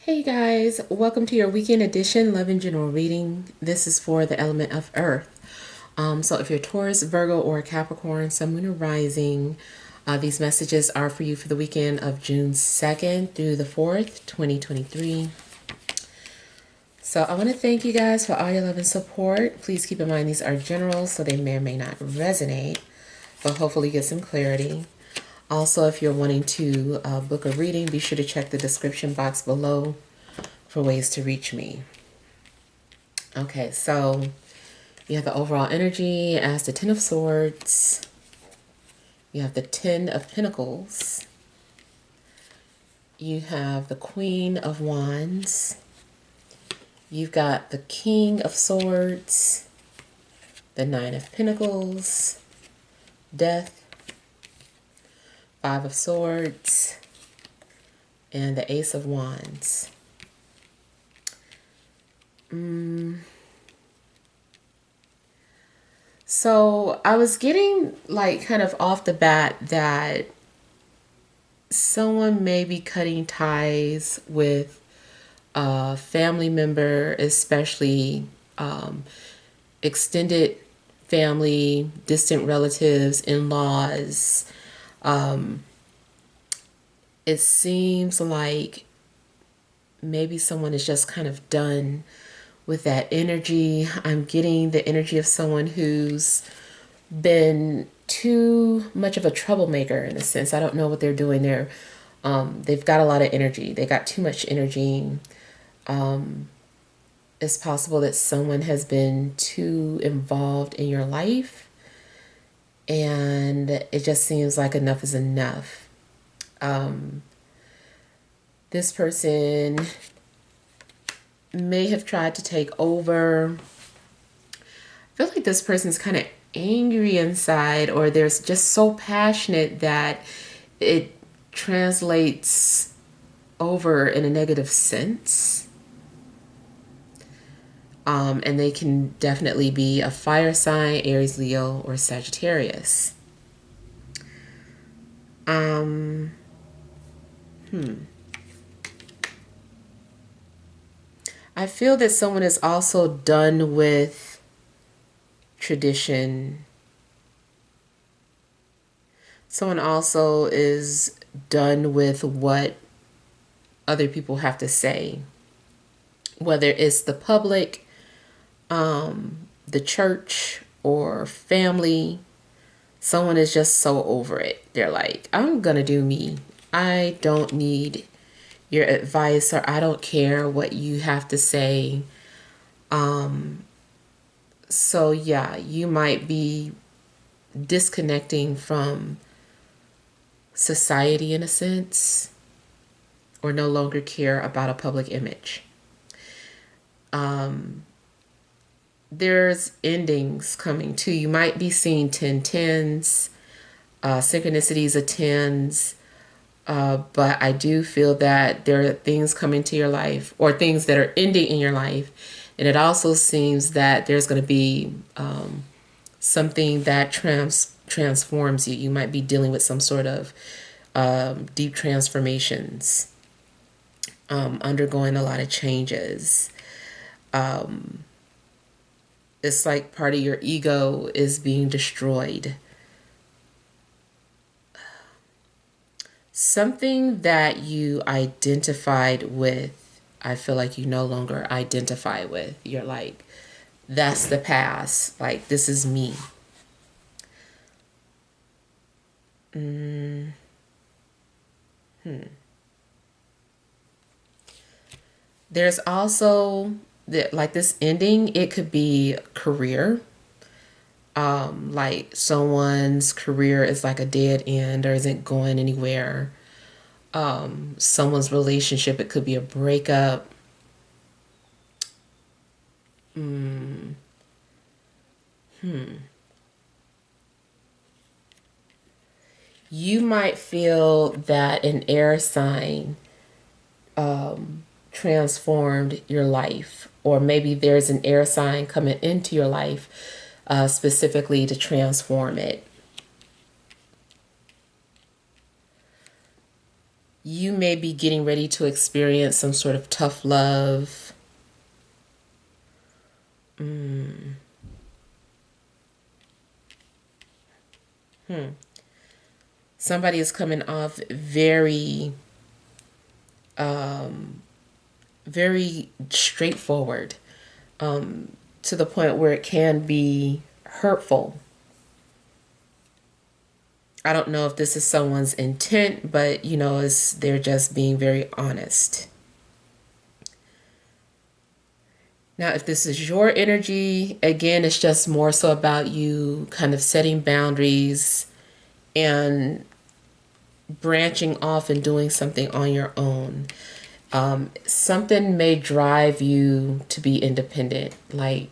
Hey guys, welcome to your weekend edition Love and General reading. This is for the element of Earth. So if you're Taurus, Virgo, or Capricorn, Sun, Moon, or Rising, these messages are for you for the weekend of June 2nd through the 4th, 2023. So I want to thank you guys for all your love and support. Please keep in mind these are general, so they may or may not resonate, but hopefully get some clarity. Also, if you're wanting to book a reading, be sure to check the description box below for ways to reach me. Okay, so you have the overall energy as the Ten of Swords. You have the Ten of Pentacles. You have the Queen of Wands. You've got the King of Swords, the Nine of Pentacles, Death, Five of Swords, and the Ace of Wands. So I was getting like kind of off the bat that someone may be cutting ties with a family member, especially extended family, distant relatives, in-laws. It seems like maybe someone is just kind of done with that energy. I'm getting the energy of someone who's been too much of a troublemaker in a sense. I don't know what they're doing there. They've got a lot of energy. They got too much energy. It's possible that someone has been too involved in your life and it just seems like enough is enough. This person may have tried to take over. I feel like this person's kind of angry inside, or they're just so passionate that it translates over in a negative sense. And they can definitely be a fire sign, Aries, Leo, or Sagittarius. I feel that someone is also done with tradition. Someone also is done with what other people have to say, whether it's the public, the church, or family. Someone is just so over it. They're like, I'm gonna do me. I don't need your advice, or I don't care what you have to say. So yeah, you might be disconnecting from society in a sense, or no longer care about a public image. There's endings coming too. You might be seeing 10-10s, synchronicities of tens. But I do feel that there are things coming to your life, or things that are ending in your life. And it also seems that there's going to be something that transforms you. You might be dealing with some sort of deep transformations, undergoing a lot of changes. It's like part of your ego is being destroyed. Something that you identified with, I feel like you no longer identify with. You're like, that's the past. Like, this is me. There's also, like this ending, it could be career. Like someone's career is like a dead end or isn't going anywhere. Someone's relationship, it could be a breakup. You might feel that an air sign transformed your life, or maybe there's an air sign coming into your life specifically to transform it. you may be getting ready to experience some sort of tough love. Somebody is coming off very straightforward, to the point where it can be hurtful. I don't know if this is someone's intent, but they're just being very honest. Now, if this is your energy, again, it's just more so about you kind of setting boundaries and branching off and doing something on your own. Something may drive you to be independent. Like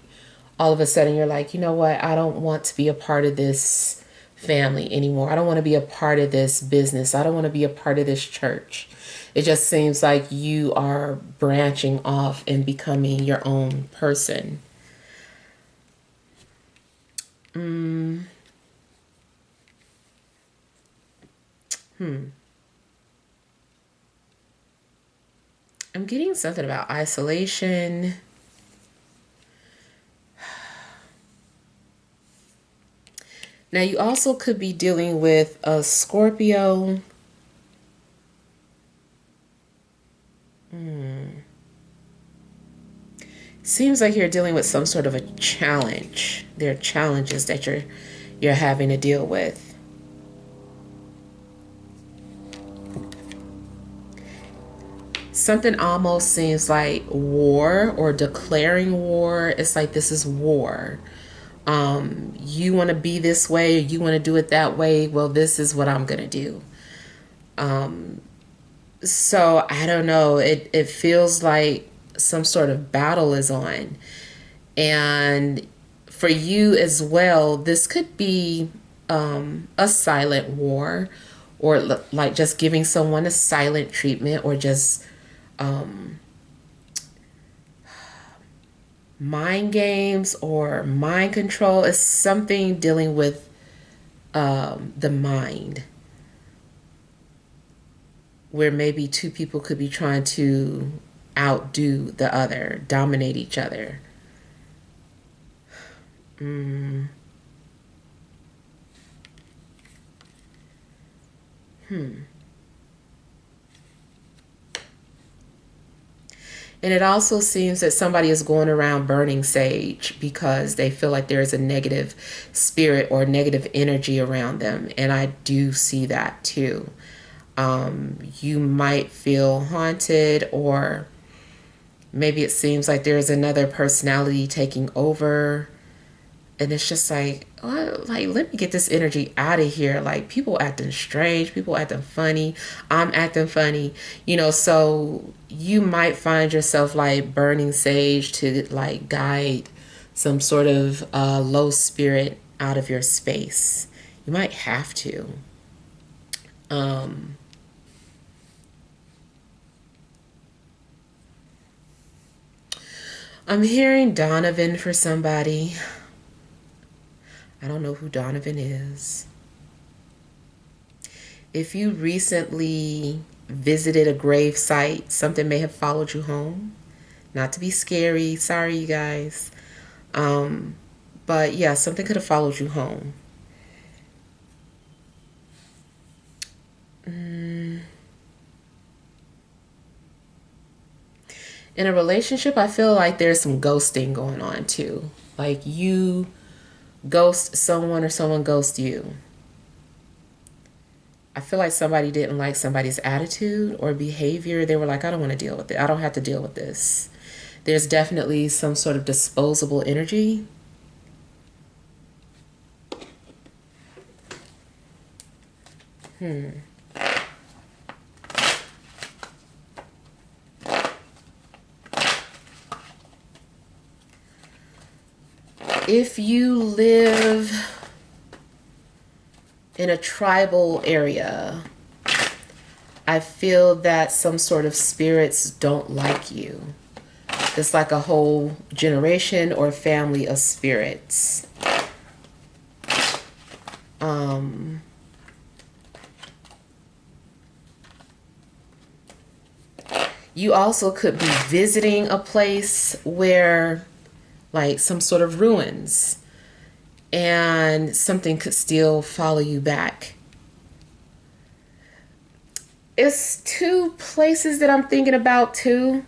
all of a sudden you're like, you know what? I don't want to be a part of this family anymore. I don't want to be a part of this business. I don't want to be a part of this church. It just seems like you are branching off and becoming your own person. I'm getting something about isolation. Now, you also could be dealing with a Scorpio. Seems like you're dealing with some sort of a challenge. There are challenges that you're having to deal with. Something almost seems like war or declaring war. It's like this is war. You want to be this way, or you want to do it that way. Well, this is what I'm going to do. So I don't know. It feels like some sort of battle is on. And for you as well, this could be a silent war, or like just giving someone a silent treatment, or just mind games or mind control. Is something dealing with the mind, where maybe two people could be trying to outdo the other, dominate each other. And it also seems that somebody is going around burning sage because they feel like there is a negative spirit or negative energy around them. And I do see that too. You might feel haunted, or maybe it seems like there's another personality taking over. And it's just like, oh, like, let me get this energy out of here. Like, people acting strange, people acting funny, I'm acting funny, so you might find yourself like burning sage to like guide some sort of low spirit out of your space. You might have to. I'm hearing Donovan for somebody. I don't know who Donovan is. If you recently visited a grave site, something may have followed you home. Not to be scary. Sorry, you guys. But yeah, something could have followed you home. In a relationship, I feel like there's some ghosting going on too. Like you ghost someone or someone ghost you. I feel like somebody didn't like somebody's attitude or behavior. They were like, I don't want to deal with it. I don't have to deal with this. There's definitely some sort of disposable energy. If you live in a tribal area, I feel that some sort of spirits don't like you. It's like a whole generation or family of spirits. You also could be visiting a place where, like, some sort of ruins, and something could still follow you back. It's two places that I'm thinking about too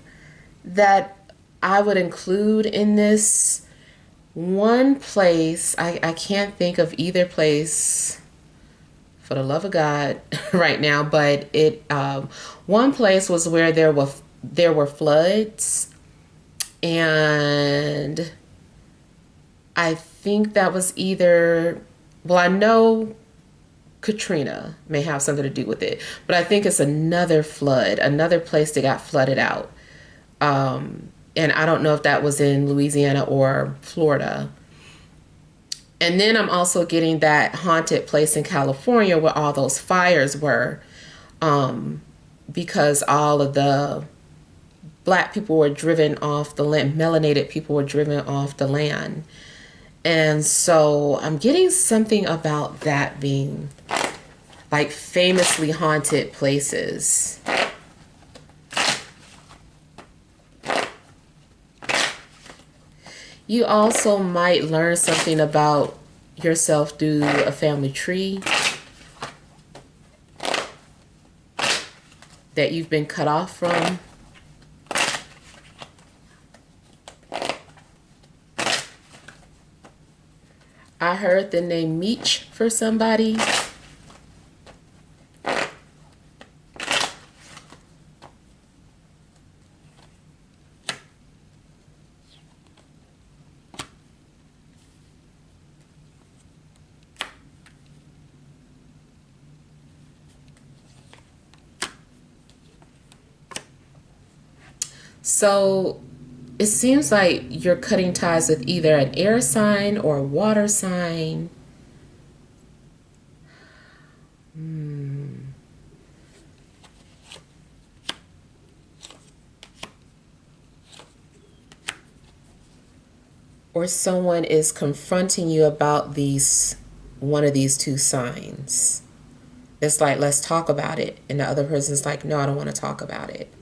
that I would include in this. One place, I can't think of either place for the love of God right now, but one place was where there were floods, and I think that was either, well, I know Katrina may have something to do with it, but I think it's another flood, another place that got flooded out. And I don't know if that was in Louisiana or Florida. And then I'm also getting that haunted place in California where all those fires were, because all of the black people were driven off the land, melanated people were driven off the land. And so I'm getting something about that being like famously haunted places. You also might learn something about yourself through a family tree that you've been cut off from. I heard the name Meech for somebody. So it seems like you're cutting ties with either an air sign or a water sign. Or someone is confronting you about one of these two signs. It's like, let's talk about it. And the other person's like, no, I don't want to talk about it.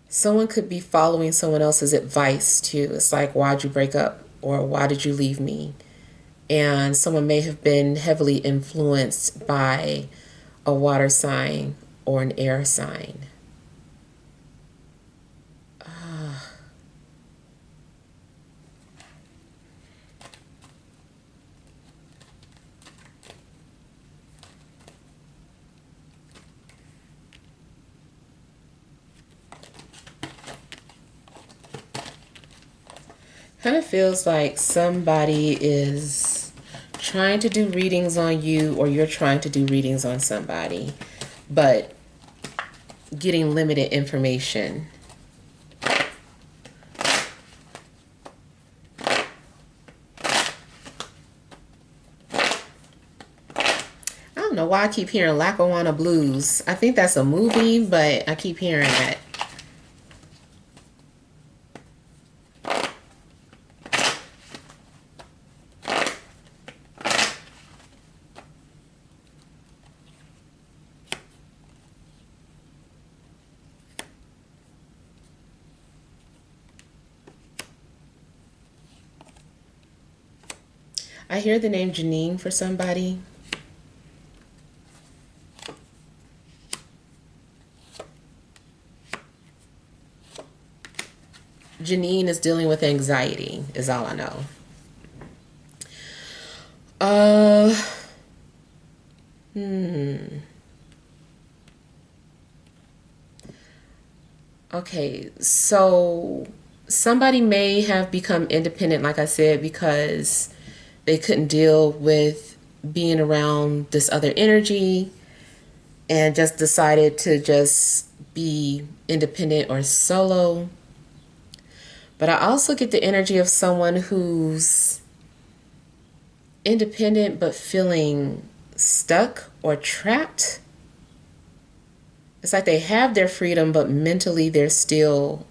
Someone could be following someone else's advice too. It's like, why'd you break up? Or why did you leave me? And someone may have been heavily influenced by a water sign or an air sign. Kind of feels like somebody is trying to do readings on you, or you're trying to do readings on somebody, but getting limited information. I don't know why I keep hearing Lackawanna Blues. I think that's a movie, but I keep hearing that. I hear the name Janine for somebody. Janine is dealing with anxiety, is all I know. Okay, so somebody may have become independent, like I said, because they couldn't deal with being around this other energy and just decided to just be independent or solo. But I also get the energy of someone who's independent but feeling stuck or trapped. It's like they have their freedom, but mentally they're still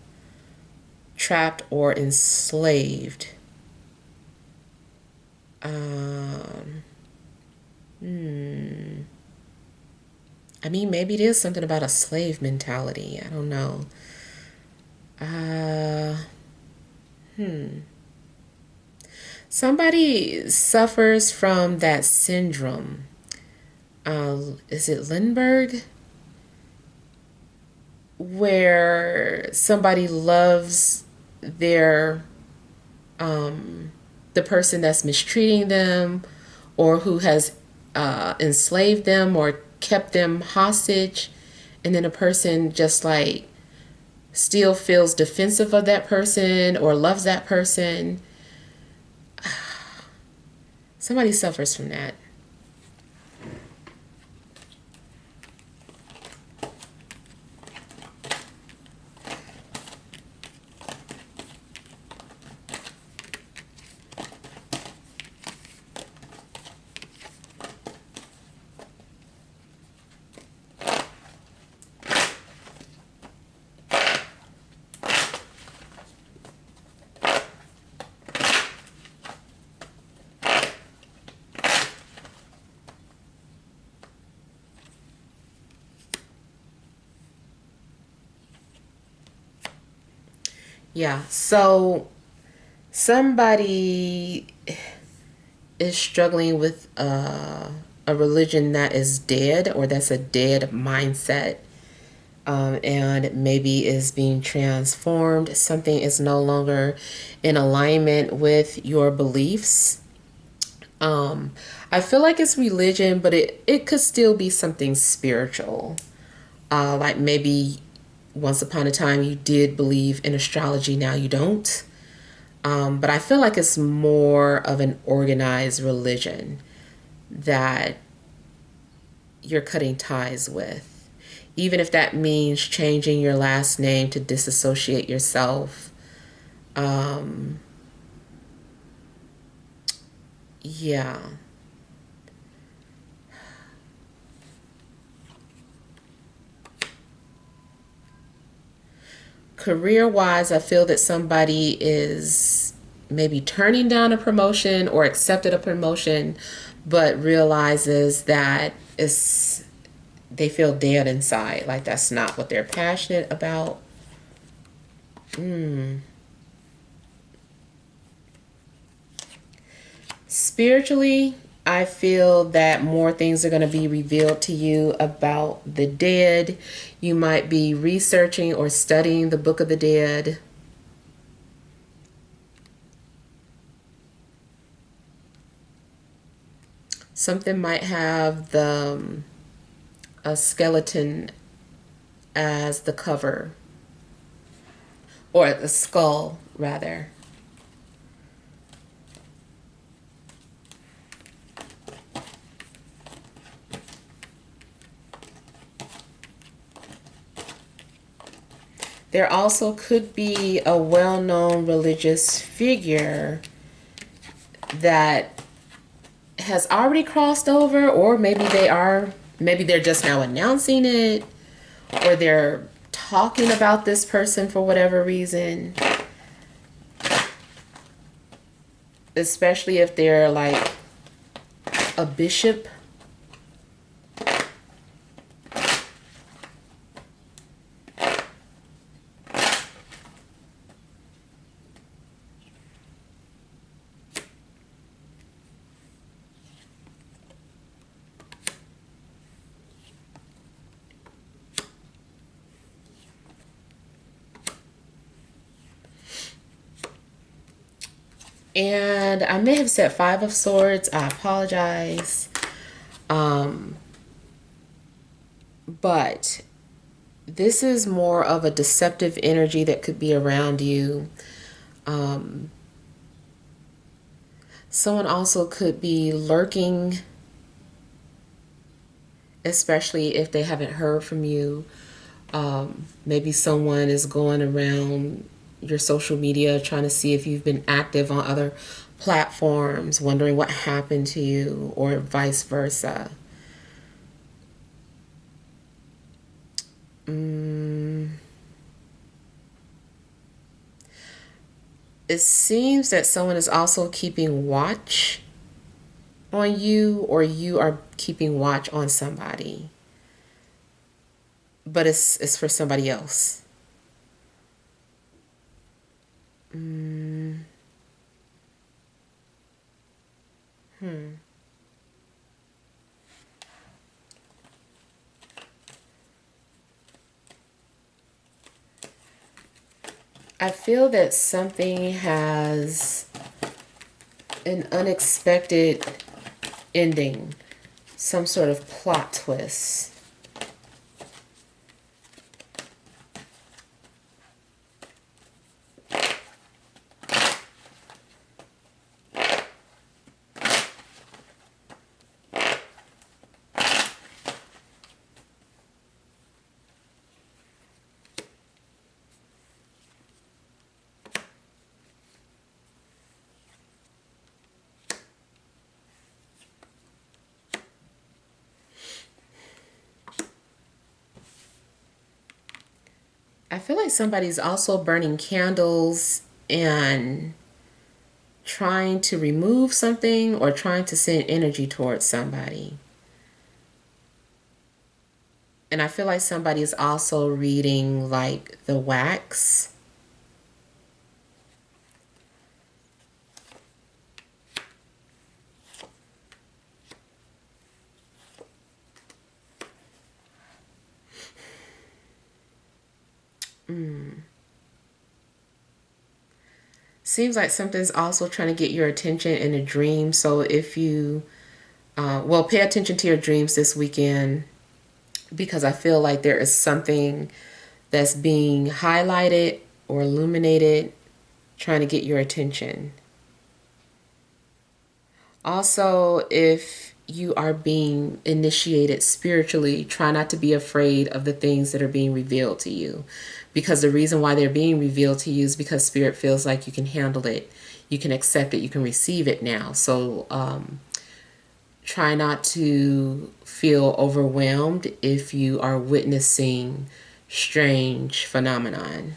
trapped or enslaved. I mean, maybe it is something about a slave mentality. I don't know. Uh, Somebody suffers from that syndrome. Is it Lindbergh? Where somebody loves their the person that's mistreating them, or who has enslaved them or kept them hostage, and then a person just like still feels defensive of that person or loves that person. Somebody suffers from that. Yeah, so somebody is struggling with a religion that is dead, or that's a dead mindset, and maybe is being transformed. Something is no longer in alignment with your beliefs. I feel like it's religion, but it could still be something spiritual. Like maybe once upon a time you did believe in astrology, now you don't. But I feel like it's more of an organized religion that you're cutting ties with. Even if that means changing your last name to disassociate yourself. Um, yeah. Career wise, I feel that somebody is maybe turning down a promotion or accepted a promotion, but realizes that they feel dead inside. Like that's not what they're passionate about. Spiritually, I feel that more things are going to be revealed to you about the dead. You might be researching or studying the Book of the Dead. Something might have a skeleton as the cover, or the skull rather. There also could be a well-known religious figure that has already crossed over, or maybe they're just now announcing it, or they're talking about this person for whatever reason. Especially if they're like a bishop. And I may have said Five of Swords. I apologize. But this is more of a deceptive energy that could be around you. Someone also could be lurking, especially if they haven't heard from you. Maybe someone is going around your social media trying to see if you've been active on other platforms, wondering what happened to you, or vice versa. It seems that someone is also keeping watch on you, or you are keeping watch on somebody. but it's for somebody else. I feel that something has an unexpected ending, some sort of plot twist. I feel like somebody's also burning candles and trying to remove something or trying to send energy towards somebody. And I feel like somebody is also reading like the wax. Seems like something's also trying to get your attention in a dream. So if you, well, pay attention to your dreams this weekend, because I feel like there is something that's being highlighted or illuminated trying to get your attention. Also, if you are being initiated spiritually, try not to be afraid of the things that are being revealed to you. Because the reason why they're being revealed to you is because Spirit feels like you can handle it, you can accept it, you can receive it now. So try not to feel overwhelmed if you are witnessing strange phenomenon.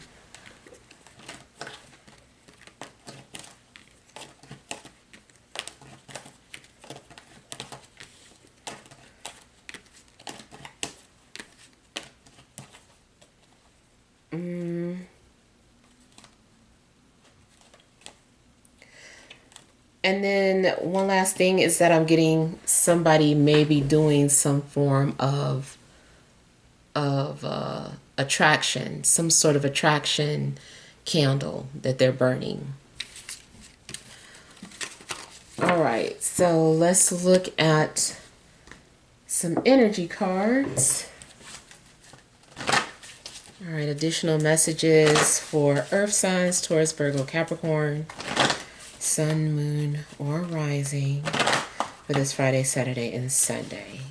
And then one last thing is that I'm getting somebody maybe doing some form of attraction, some sort of attraction candle that they're burning. All right, so let's look at some energy cards. All right, additional messages for Earth signs, Taurus, Virgo, Capricorn, Sun, Moon, or Rising for this Friday, Saturday, and Sunday.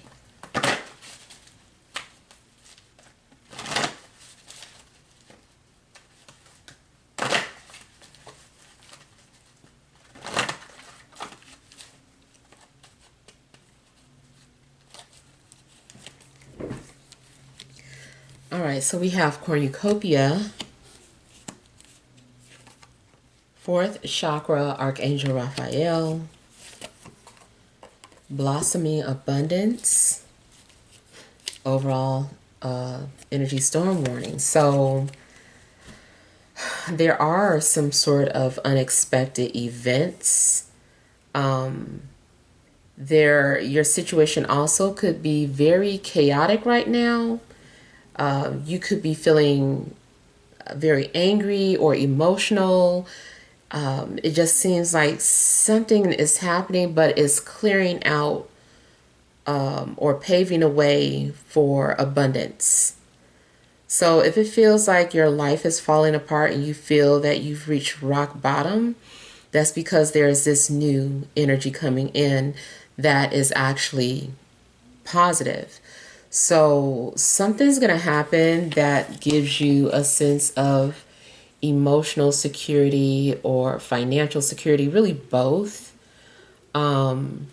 All right, so we have cornucopia, fourth chakra, Archangel Raphael, blossoming abundance, overall energy storm warning. So there are some sort of unexpected events. Your situation also could be very chaotic right now. You could be feeling very angry or emotional. It just seems like something is happening, but it's clearing out or paving a way for abundance. So if it feels like your life is falling apart and you feel that you've reached rock bottom, that's because there's this new energy coming in that is actually positive. So something's going to happen that gives you a sense of emotional security or financial security, really both. Even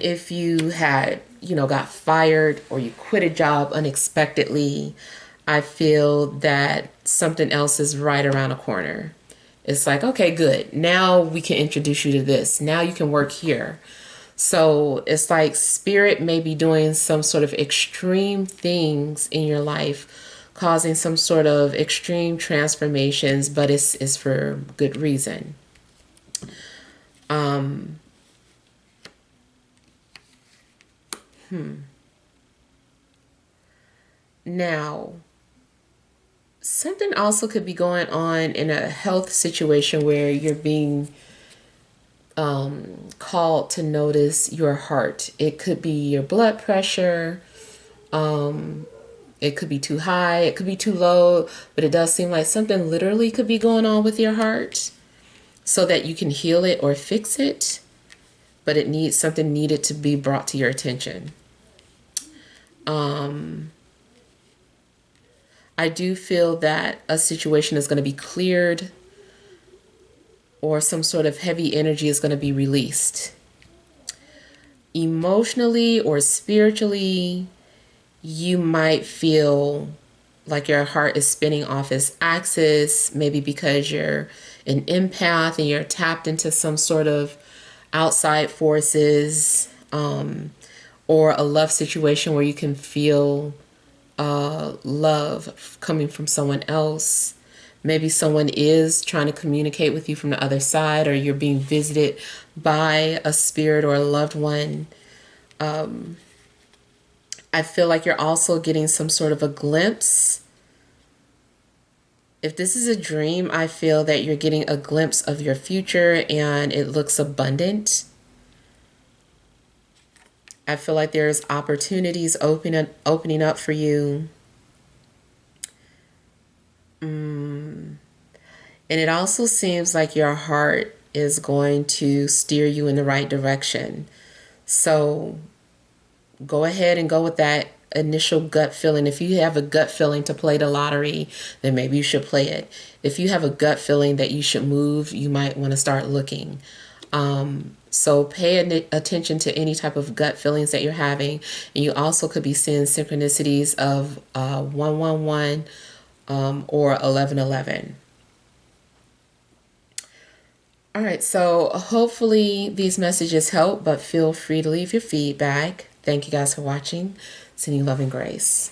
if you had, got fired or you quit a job unexpectedly, I feel that something else is right around the corner. It's like, okay, good. Now we can introduce you to this. Now you can work here. So it's like spirit may be doing some sort of extreme things in your life, causing some sort of extreme transformations, but it's for good reason. Now, something also could be going on in a health situation where you're being called to notice your heart. It could be your blood pressure. It could be too high. It could be too low. But it does seem like something literally could be going on with your heart so that you can heal it or fix it. But it needs something needed to be brought to your attention. I do feel that a situation is going to be cleared or some sort of heavy energy is going to be released. Emotionally or spiritually, you might feel like your heart is spinning off its axis, maybe because you're an empath and you're tapped into some sort of outside forces, or a love situation where you can feel love coming from someone else. Maybe someone is trying to communicate with you from the other side, or you're being visited by a spirit or a loved one. I feel like you're also getting some sort of a glimpse. If this is a dream, I feel that you're getting a glimpse of your future and it looks abundant. I feel like there's opportunities opening up for you. And it also seems like your heart is going to steer you in the right direction. So go ahead and go with that initial gut feeling. If you have a gut feeling to play the lottery, then maybe you should play it. If you have a gut feeling that you should move, you might want to start looking. So pay attention to any type of gut feelings that you're having. And you also could be seeing synchronicities of 111 or 1111. All right, so hopefully these messages help, but feel free to leave your feedback. Thank you guys for watching. Sending you love and grace.